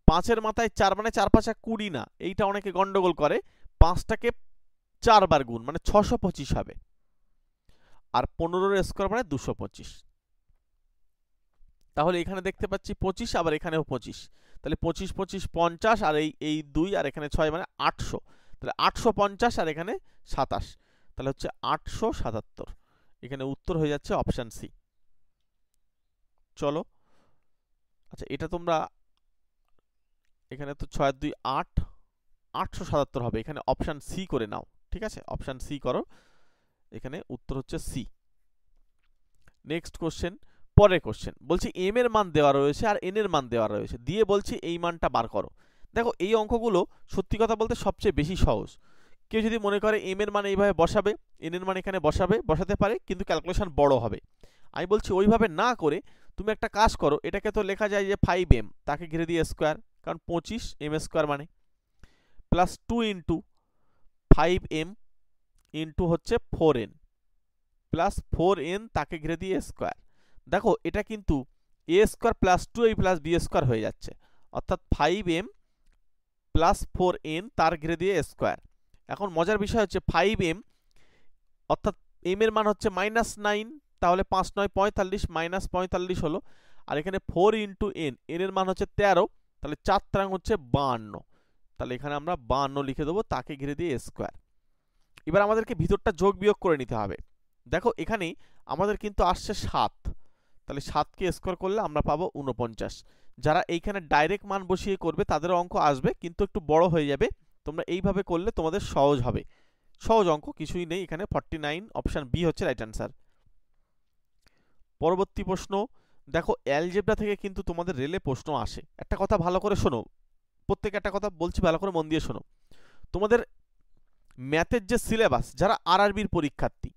5 মাথায় 4 মানে 4 5 20 না, এইটা অনেকে গন্ডগোল করে, 5টাকে 4 বার গুণ মানে 625 হবে, আর 15 স্কোয়ার মানে 225। তাহলে এখানে দেখতে পাচ্ছি 25, আবার এখানেও 25, তাহলে 25 25 50, আর এই 2 আর এখানে 6 মানে 800, তাহলে 850 আর এখানে 27, তাহলে হচ্ছে 877। এখানে উত্তর হয়ে যাচ্ছে অপশন সি। চলো, আচ্ছা এটা তোমরা এখানে তো 6 2 8, 877 হবে, এখানে অপশন সি করে নাও। ঠিক আছে, অপশন সি করো, এখানে উত্তর হচ্ছে সি। নেক্সট কোশ্চেন, পরের কোশ্চেন বলছি এম এর মান দেওয়া রয়েছে আর এন এর মান দেওয়া রয়েছে, দিয়ে বলছি এই মানটা বার করো। দেখো এই অঙ্কগুলো সত্যি কথা বলতে সবচেয়ে বেশি সহজ। কেউ যদি মনে করে এম এর মান এইভাবে বসাবে, এন এর মান এখানে বসাতে পারে, কিন্তু ক্যালকুলেশন বড় হবে। আমি বলছি ওইভাবে না করে তুমি একটা কাজ করো, এটাকে তো লেখা যায় যে 5m, তাকে ঘিরে দিয়ে স্কোয়ার, কারণ 25 m স্কোয়ার মানে, প্লাস 2 ইন্টু 5m ইন্টু হচ্ছে 4n, প্লাস 4n তাকে ঘিরে দিয়ে স্কোয়ার। দেখো এটা কিন্তু a square plus 2a plus b square হয়ে যাচ্ছে, অর্থাৎ 5m প্লাস 4n তার ঘিরে দিয়ে স্কোয়ার। এখন মজার বিষয় হচ্ছে 5m অর্থাৎ m এর মান হচ্ছে -9, তাহলে 5 9 45 -45 হলো, আর এখানে 4 ইন্টু n, n এর মান হচ্ছে 13, তাহলে 4 ত্রাং হচ্ছে 52, তাহলে এখানে আমরা 52 লিখে দেবো, তাকে ঘিরে দিয়ে স্কোয়ার। এবার আমাদেরকে ভিতরটা যোগ বিয়োগ করে নিতে হবে। দেখো এখানে আমাদের কিন্তু আসছে 7, তাহলে 7কে স্কোয়ার করলে আমরা পাবো 49। যারা এইখানে ডাইরেক্ট মান বসিয়ে করবে তাদের অঙ্ক আসবে, কিন্তু একটু বড় হয়ে যাবে, তোমরা এইভাবে করলে তোমাদের সহজ হবে। সহজ অঙ্ক কিছুই নেই এখানে, 49 অপশন বি হচ্ছে রাইট অ্যান্সার। পরবর্তী প্রশ্ন, দেখো অ্যালজেব্রা থেকে কিন্তু তোমাদের রেলে প্রশ্ন আসে। একটা কথা ভালো করে শোনো, প্রত্যেকে একটা কথা বলছি ভালো করে মন দিয়ে শোনো। তোমাদের ম্যাথের যে সিলেবাস, যারা আরআরবির পরীক্ষার্থী,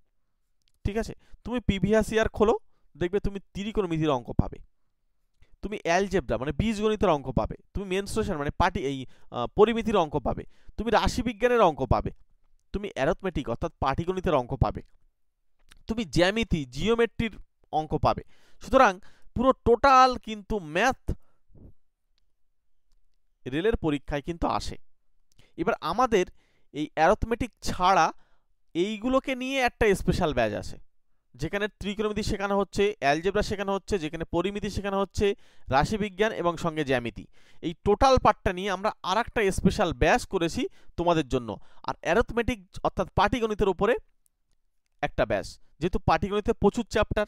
ঠিক আছে, তুমি প্রিভিয়াস ইয়ার খোলো, দেখবে তুমি ত্রিকোণমিতির অঙ্ক পাবে, তুমি অ্যালজেব্রা মানে বীজগণিতের অঙ্ক পাবে, তুমি মেনস্ট্রুয়েশন মানে পরিমিতির অঙ্ক পাবে, তুমি রাশিবিজ্ঞানের অঙ্ক পাবে, তুমি অ্যারথমেটিক অর্থাৎ পাটিগণিতের অঙ্ক পাবে, তুমি জ্যামিতি জিওমেট্রির অঙ্ক পাবে। সুতরাং পুরো টোটাল কিন্তু ম্যাথ রেলের পরীক্ষায় কিন্তু আসে। এবার আমাদের এই অ্যারথমেটিক ছাড়া এইগুলোকে নিয়ে একটা স্পেশাল ব্যাচ আছে, যেখানে ত্রিকোণমিতি শেখানো হচ্ছে, অ্যালজেব্রা শেখানো হচ্ছে, যেখানে পরিমিতি শেখানো হচ্ছে, রাশিবিজ্ঞান এবং সঙ্গে জ্যামিতি। এই টোটাল পার্টটা নিয়ে আমরা আরেকটা স্পেশাল ব্যাচ করেছি তোমাদের জন্য। আর অ্যারথমেটিক অর্থাৎ পাটিগণিতের উপরে একটা ব্যাচ, যেহেতু পাটিগণিতে প্রচুর চ্যাপ্টার,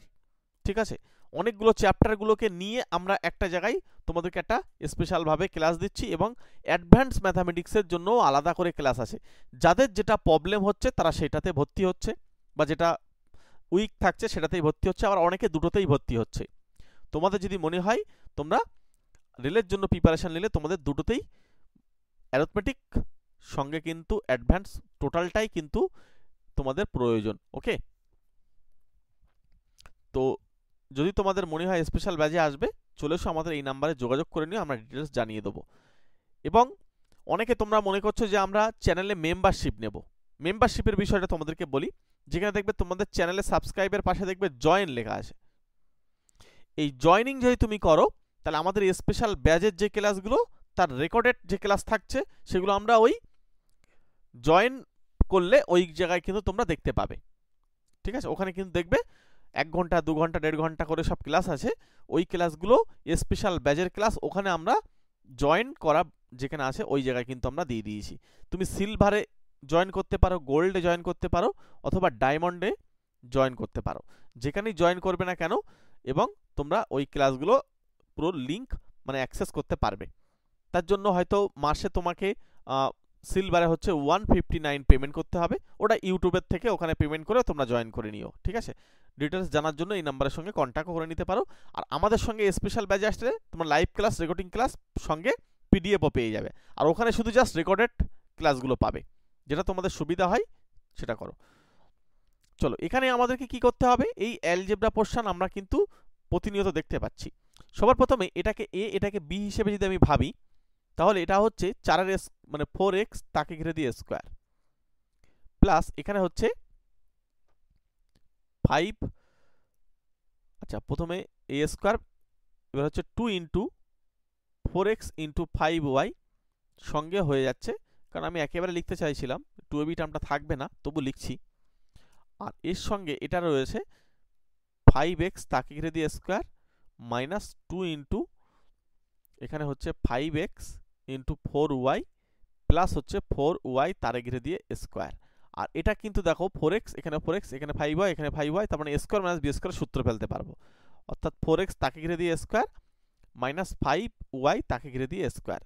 ঠিক আছে, অনেকগুলো চ্যাপ্টারগুলোকে নিয়ে আমরা একটা জায়গায় তোমাদেরকে একটা স্পেশালভাবে ক্লাস দিচ্ছি, এবং অ্যাডভান্স ম্যাথামেটিক্সের জন্য আলাদা করে ক্লাস আছে। যাদের যেটা প্রবলেম হচ্ছে তারা সেটাতে ভর্তি হচ্ছে, বা যেটা উইক থাকছে সেটাতেই ভর্তি হচ্ছে, আবার অনেকে দুটোতেই ভর্তি হচ্ছে। তোমাদের যদি মনে হয় তোমরা রেলের জন্য প্রিপারেশন নিলে তোমাদের দুটোতেই অ্যারথমেটিক সঙ্গে কিন্তু অ্যাডভান্স টোটালটাই কিন্তু তোমাদের প্রয়োজন। ওকে, তো যদি তোমাদের মনে হয় স্পেশাল ব্যাচে আসবে, চলে এসো আমাদের এই নাম্বারে যোগাযোগ করে নিও, আমরা ডিটেলস জানিয়ে দেবো। এবং অনেকে তোমরা মনে করছো যে আমরা চ্যানেলে মেম্বারশিপ নেব, মেম্বারশিপের বিষয়টা তোমাদেরকে বলি, যেখানে দেখবে তোমাদের চ্যানেলে সাবস্ক্রাইবের পাশে দেখবে জয়েন লেখা আছে। এই জয়েনিং যদি তুমি করো তাহলে আমাদের স্পেশাল ব্যাচের যে ক্লাসগুলো তার রেকর্ডেড যে ক্লাস থাকছে সেগুলো আমরা ওই জয়েন করলে ওই জায়গায় কিন্তু তোমরা দেখতে পাবে। ঠিক আছে, ওখানে কিন্তু দেখবে 1 ঘন্টা 2 ঘন্টা 1.5 ঘন্টা করে সব ক্লাস আছে। ওই ক্লাসগুলো স্পেশাল ব্যাচের ক্লাস, ওখানে আমরা জয়েন করা যেখানে আছে ওই জায়গায় কিন্তু আমরা দিয়ে দিয়েছি। তুমি সিলভারে জয়েন করতে পারো, গোল্ডে জয়েন করতে পারো, অথবা ডায়মন্ডে জয়েন করতে পারো, যেখানেই জয়েন করবে না কেন, এবং তোমরা ওই ক্লাসগুলো পুরো লিঙ্ক মানে অ্যাক্সেস করতে পারবে। তার জন্য হয়তো মাসে তোমাকে সিলভারে হচ্ছে 159 পেমেন্ট করতে হবে, ওটা ইউটিউবের থেকে ওখানে পেমেন্ট করে তোমরা জয়েন করে নিও। ঠিক আছে, ডিটেলস জানার জন্য এই নাম্বারের সঙ্গে কন্ট্যাক্ট করে নিতে পারো। আর আমাদের সঙ্গে স্পেশাল ব্যাচে আসলে তোমার লাইভ ক্লাস, রেকর্ডিং ক্লাস সঙ্গে পিডিএফও পেয়ে যাবে, আর ওখানে শুধু জাস্ট রেকর্ডেড ক্লাসগুলো পাবে। যেটা তোমাদের সুবিধা হয় সেটা করো। চলো, এখানে আমাদেরকে কি করতে হবে, এই অ্যালজেব্রা পোরশন আমরা কিন্তু প্রতিনিয়ত দেখতে পাচ্ছি। সবার প্রথমে এটাকে এ এটাকে বি হিসেবে যদি আমি ভাবি, তাহলে এটা হচ্ছে 4 মানে 4x তাকে ঘিরে দিয়ে স্কোয়ার, প্লাস এখানে হচ্ছে 5, আচ্ছা প্রথমে a স্কোয়ার, এবার হচ্ছে 2 ইন্টু 4x ইন্টু 5y সঙ্গে হয়ে যাচ্ছে, কারণ আমি একেবারে লিখতে চাইছিলাম 2ab টার্মটা থাকবে না, তবু লিখছি। আর এর সঙ্গে এটা রয়েছে 5x তাকে ঘিরে দিয়ে স্কোয়ার মাইনাস 2 ইন্টু এখানে হচ্ছে 5x ইন্টু 4y প্লাস হচ্ছে 4y তারে ঘিরে দিয়ে স্কোয়ার। আর এটা কিন্তু দেখো 4x এখানে 4x এখানে 5y এখানে 5y, তার মানে স্কোয়ার মাইনাস বি স্কোয়ার সূত্র ফেলতে পারবো, অর্থাৎ 4x তাকে ঘিরে দিয়ে স্কোয়ার মাইনাস 5y তাকে ঘিরে দিয়ে স্কোয়ার।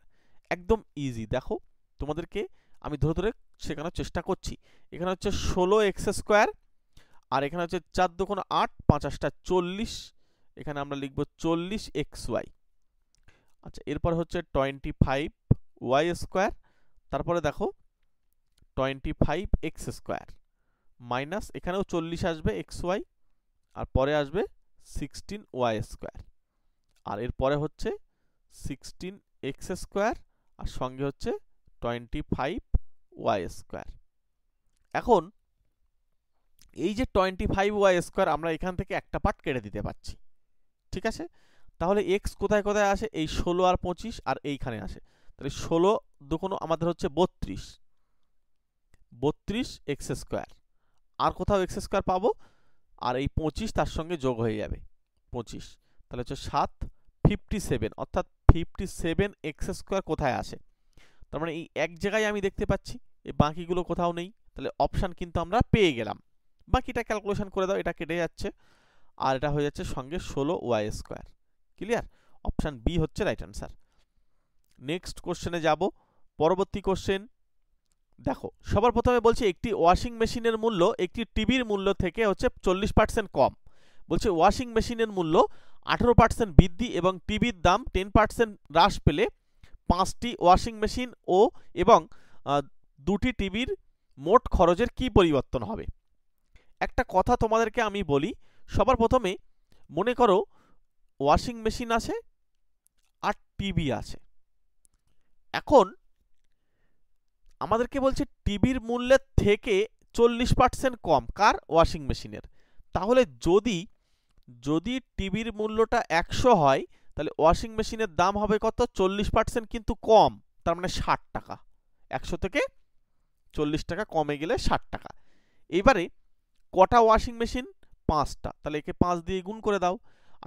একদম ইজি, দেখো তোমাদেরকে আমি ধরে ধরে শেখানোর চেষ্টা করছি। এখানে হচ্ছে 16x স্কোয়ার, আর এখানে হচ্ছে 4 2 8 5 8 40, এখানে আমরা লিখব 40xy। আচ্ছা, এরপর হচ্ছে 25y স্কোয়ার, তারপরে দেখো 25x স্কোয়ার মাইনাস এখানেও 40 আসবে xy, আর পরে আসবে 16y স্কোয়ার, আর এরপরে হচ্ছে 16x স্কোয়ার, আর সঙ্গে হচ্ছে 25y স্কোয়ার। এখন এই যে 25y স্কোয়ার আমরা এখান থেকে একটা পার্ট কেটে দিতে পারছি। ঠিক আছে, তাহলে x কোথায় কোথায় আসে, এই 16 আর 25 আর এইখানে আসে, তাহলে 16 দুকোনো আমাদের হচ্ছে 32x স্কোয়ার, আর কোথাও x স্কোয়ার পাবো, আর এই 25 তার সঙ্গে যোগ হয়ে যাবে 25, তাহলে হচ্ছে 7 57, অর্থাৎ 57x স্কোয়ার কোথায় আসে, তার মানে এই এক জায়গায় আমি দেখতে পাচ্ছি, এই বাকিগুলো কোথাও নেই, তাহলে অপশান কিন্তু আমরা পেয়ে গেলাম। বাকিটা ক্যালকুলেশন করে দাও, এটা কেটে যাচ্ছে, আর এটা হয়ে যাচ্ছে সঙ্গে 16y square. Clear, option b হচ্ছে রাইট অ্যান্সার। নেক্সট কোশ্চেনে যাব। পরবর্তী কোশ্চেন দেখো, সবার প্রথমে বলছে একটি ওয়াশিং মেশিনের মূল্য একটি টিভির মূল্য থেকে হচ্ছে 40% কম। বলছে ওয়াশিং মেশিনের মূল্য 18% বৃদ্ধি এবং টিভির দাম 10% হ্রাস পেলে 5টি ওয়াশিং মেশিন ও এবং 2টি টিভির মোট খরচের কি পরিবর্তন হবে। একটা কথা তোমাদেরকে আমি বলি, সবার প্রথমে মনে করো ওয়াশিং মেশিন আছে আর টিভি আছে। এখন আমাদেরকে বলছে টিভির মূল্যের থেকে 40% কম, কার, ওয়াশিং মেশিনের। তাহলে যদি টিভির মূল্যটা 100 হয়, তাহলে ওয়াশিং মেশিনের দাম হবে কত, 40% কিন্তু কম, তার মানে 60 টাকা। 100 থেকে 40 টাকা কমে গেলে 60 টাকা। এবারে কটা ওয়াশিং মেশিন, 5টা, তাহলে একে 5 দিয়ে গুণ করে দাও।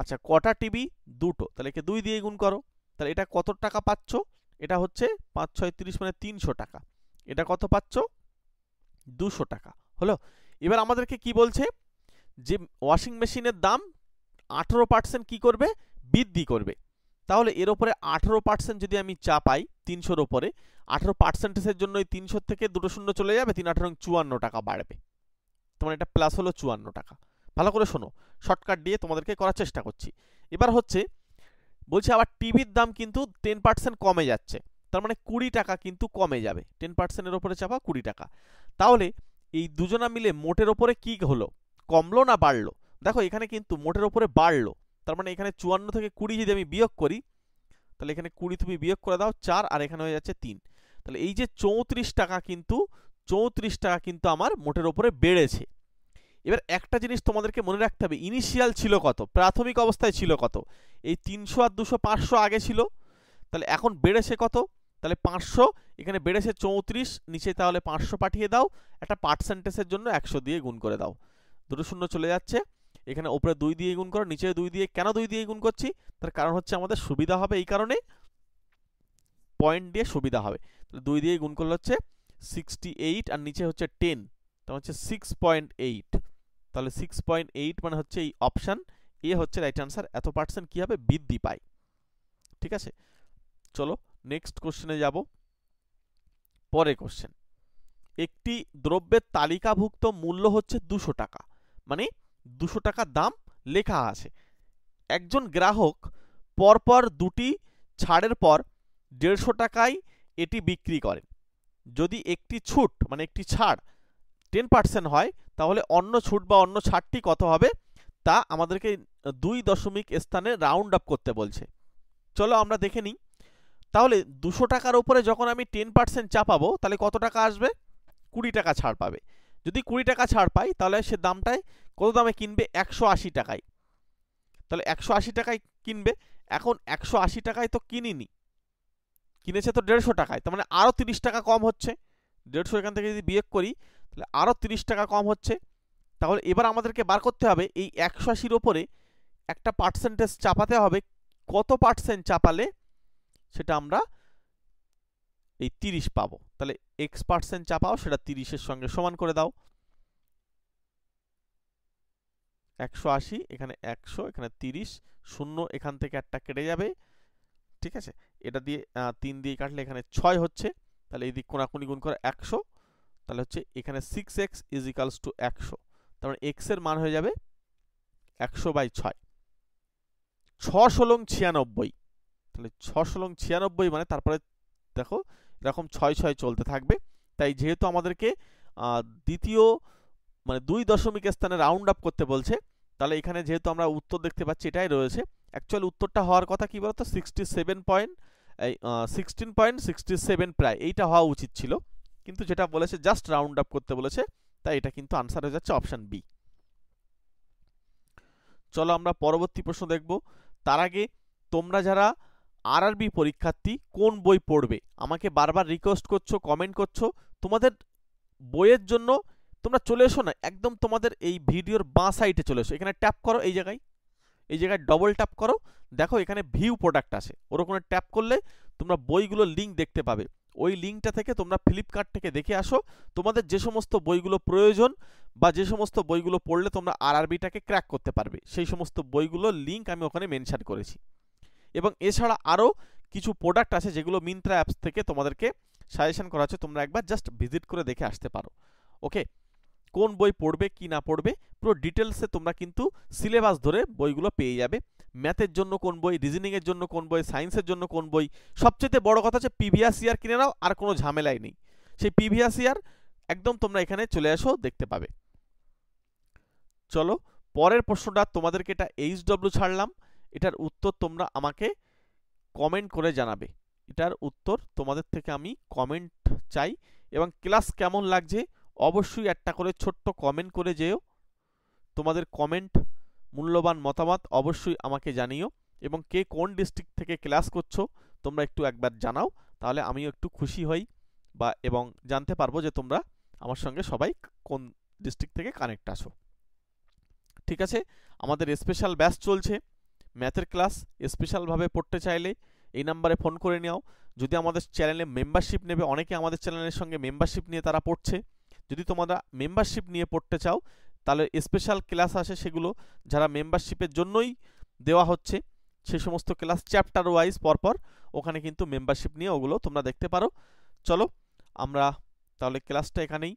আচ্ছা, কটা টিভি, 2টো, তাহলে একে 2 দিয়ে গুণ করো। তাহলে এটা কত টাকা পাচ্ছ, এটা হচ্ছে 5 6 30 মানে 300 টাকা। এটা কত পাচ্ছ, 200 টাকা হলো। এবার আমাদেরকে কি বলছে, যে ওয়াশিং মেশিনের দাম 18% কি করবে, বৃদ্ধি করবে। তাহলে এর উপরে 18% যদি আমি চাপাই 300-র উপরে, 18%-এর জন্য 300 থেকে 2 শূন্য চলে যাবে, 3 18 54 টাকা বাড়বে। তোমার এটা প্লাস হলো 54 টাকা। ভালো করে শোনো, শর্টকাট দিয়ে তোমাদেরকে করার চেষ্টা করছি। এবার হচ্ছে বলছে আবার টিভির দাম কিন্তু 10% কমে যাচ্ছে, তার মানে 20 টাকা কিন্তু কমে যাবে। 10%-এর উপরে চাপা 20 টাকা। তাহলে এই দুজনা মিলে মোটের ওপরে কি হলো, কমলো না বাড়লো? দেখো এখানে কিন্তু মোটের ওপরে বাড়লো, তার মানে এখানে 54 থেকে 20 যদি আমি বিয়োগ করি, তাহলে এখানে 20 তুমি বিয়োগ করে দাও 4, আর এখানে হয়ে যাচ্ছে 3, তাহলে এই যে 34 টাকা কিন্তু 34 টাকা কিন্তু আমার মোটের ওপরে বেড়েছে। এবার একটা জিনিস তোমাদেরকে মনে রাখতে হবে, ইনিশিয়াল ছিল কত, প্রাথমিক অবস্থায় ছিল কত, এই 300 আর 200 500 আগে ছিল, তাহলে এখন বেড়েছে কত, তাহলে 500, এখানে বেড়েছে 34, নিচে তাহলে 500 পাঠিয়ে দাও, একটা পার্সেন্টেজের জন্য 100 দিয়ে গুণ করে দাও, দুটো শূন্য চলে যাচ্ছে, এখানে উপরে 2 দিয়ে গুণ করো, নিচে 2 দিয়ে। কেন 2 দিয়ে গুণ করছি, তার কারণ হচ্ছে আমাদের সুবিধা হবে, এই কারণে পয়েন্ট দিয়ে সুবিধা হবে। তাহলে 2 দিয়ে গুণ করলে হচ্ছে 68 আর নিচে হচ্ছে 10, তার হচ্ছে 6.8, তাহলে 6.8 মানে হচ্ছে এই অপশন এ হচ্ছে রাইট আনসার। এত পার্সেন্ট কি হবে, বৃদ্ধি পায়। ঠিক আছে, চলো নেক্সট কোশ্চেনে যাব। পরে কোশ্চেন, একটি দ্রব্যের তালিকাভুক্ত মূল্য হচ্ছে 200 টাকা, মানে 200 টাকা দাম লেখা আছে। একজন গ্রাহক পরপর দুটি ছাড়ের পর 150 টাকায় এটি বিক্রি করেন। যদি একটি ছুট মানে একটি ছাড় 10% হয়, তাহলে অন্য ছুট বা অন্য ছাড়টি কত হবে তা আমাদেরকে 2 দশমিক স্থানে রাউন্ড আপ করতে বলছে। চলো আমরা দেখে নিই। তাহলে 200 টাকার উপরে যখন আমি 10% চাপাবো, তাহলে কত টাকা আসবে, 20 টাকা ছাড় পাবে। যদি 20 টাকা ছাড় পাই, তাহলে সে দামটায় কত দামে কিনবে, 180 টাকায়। তাহলে 180 টাকায় কিনবে। এখন 180 টাকায় তো কিনিনি, কিনেছে তো 150 টাকায়, তার মানে আরও 30 টাকা কম হচ্ছে। 150 এখান থেকে যদি বিয়োগ করি, তাহলে আরও 30 টাকা কম হচ্ছে। তাহলে এবার আমাদেরকে বার করতে হবে এই 180-র ওপরে একটা পার্সেন্টেজ চাপাতে হবে। কত পার্সেন্ট চাপালে সেটা আমরা এই 30 পাবো। তাহলে x% চাপাও, সেটা 30-এর সঙ্গে সমান করে দাও। 180, এখানে 100, এখানে 30, শূন্য এখান থেকে একটা কেটে যাবে। ঠিক আছে, এটা দিয়ে 3 দিয়ে কাটলে এখানে 6 হচ্ছে, তাহলে এই দিক কোণাকুনি গুণ করে 100, তাহলে হচ্ছে এখানে 6x = 100, তার মানে x এর মান হয়ে যাবে 100/6, 6×96, তাহলে 6×96 মানে তারপরে দেখো এরকম 6 6 চলতে থাকবে। তাই যেহেতু আমাদেরকে দ্বিতীয় মানে 2 দশমিক স্থানে রাউন্ড আপ করতে বলছে, তাহলে এখানে যেহেতু আমরা উত্তর দেখতে পাচ্ছি এটাই রয়েছে, অ্যাকচুয়ালি উত্তরটা হওয়ার কথা কি বলতো, 16.67 প্রায় এইটা হওয়া উচিত ছিল, কিন্তু যেটা বলেছে জাস্ট রাউন্ড আপ করতে বলেছে, তাই এটা কিন্তু আনসার হয়ে যাচ্ছে অপশন বি। চলো আমরা পরবর্তী প্রশ্ন দেখব। তার আগে তোমরা যারা আরআরবি পরীক্ষার্থী কোন বই পড়বে আমাকে বারবার রিকোয়েস্ট করছো, কমেন্ট করছো, তোমাদের বইয়ের জন্য তোমরা চলে এসো না, একদম তোমাদের এই ভিডিওর বাঁ সাইডে চলে এসো, এখানে ট্যাপ করো, এই জায়গায় ডবল ট্যাপ করো, দেখো এখানে ভিউ প্রোডাক্ট আছে, ওর ওখানে ট্যাপ করলে তোমরা বইগুলোর লিঙ্ক দেখতে পাবে। ওই লিঙ্কটা থেকে তোমরা ফ্লিপকার্ট থেকে দেখে আসো তোমাদের যে সমস্ত বইগুলো প্রয়োজন বা যে সমস্ত বইগুলো পড়লে তোমরা আরআরবিটাকে ক্র্যাক করতে পারবে, সেই সমস্ত বইগুলোর লিঙ্ক আমি ওখানে মেনশন করেছি। এবং এছাড়া আরও কিছু প্রোডাক্ট আছে যেগুলো মিন্ত্রা অ্যাপস থেকে তোমাদেরকে সাজেশন করা হচ্ছে, তোমরা একবার জাস্ট ভিজিট করে দেখে আসতে পারো। ওকে, কোন বই পড়বে কি না পড়বে পুরো ডিটেলসে তোমরা কিন্তু সিলেবাস ধরে বইগুলো পেয়ে যাবে। ম্যাথের জন্য কোন বই, রিজনিংয়ের জন্য কোন বই, সায়েন্সের জন্য কোন বই, সবচেয়ে বড় কথা হচ্ছে প্রিভিয়াস ইয়ার কিনে নাও, আর কোনো ঝামেলাই নেই, সেই প্রিভিয়াস ইয়ার একদম তোমরা এখানে চলে আসো, দেখতে পাবে। চলো পরের প্রশ্নটা, তোমাদেরকে এটা HW ছাড়লাম, এটার উত্তর তোমরা আমাকে কমেন্ট করে জানাবে। এটার উত্তর তোমাদের থেকে আমি কমেন্ট চাই, এবং ক্লাস কেমন লাগছে অবশ্যই একটা করে ছোট্ট কমেন্ট করে যেও। তোমাদের কমেন্ট, মূল্যবান মতামত অবশ্যই আমাকে জানিও, এবং কে কোন ডিস্ট্রিক্ট থেকে ক্লাস করছো তোমরা একটু একবার জানাও, তাহলে আমিও একটু খুশি হই বা এবং জানতে পারবো যে তোমরা আমার সঙ্গে সবাই কোন ডিস্ট্রিক্ট থেকে কানেক্ট আসো। ঠিক আছে, আমাদের স্পেশাল ব্যাচ চলছে ম্যাথের ক্লাস, স্পেশালভাবে পড়তে চাইলে এই নাম্বারে ফোন করে নাও। যদি আমাদের চ্যানেলে মেম্বারশিপ নেবে, অনেকে আমাদের চ্যানেলের সঙ্গে মেম্বারশিপ নিয়ে তারা পড়ছে, যদি তোমরা মেম্বারশিপ নিয়ে পড়তে চাও তাহলে স্পেশাল ক্লাস আসে, সেগুলো যারা মেম্বারশিপের জন্যই দেওয়া হচ্ছে, সেই সমস্ত ক্লাস চ্যাপ্টার ওয়াইজ পরপর ওখানে কিন্তু মেম্বারশিপ নিয়ে ওগুলো তোমরা দেখতে পারো। চলো আমরা তাহলে ক্লাসটা এখানেই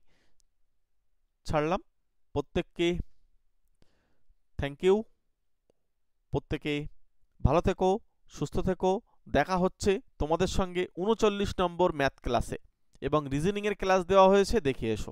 ছাড়লাম। প্রত্যেককে থ্যাংক ইউ, প্রত্যেকে ভালো থেকো, সুস্থ থেকো। দেখা হচ্ছে তোমাদের সঙ্গে 39 নম্বর ম্যাথ ক্লাসে, এবং রিজনিংয়ের ক্লাস দেওয়া হয়েছে, দেখে এসো।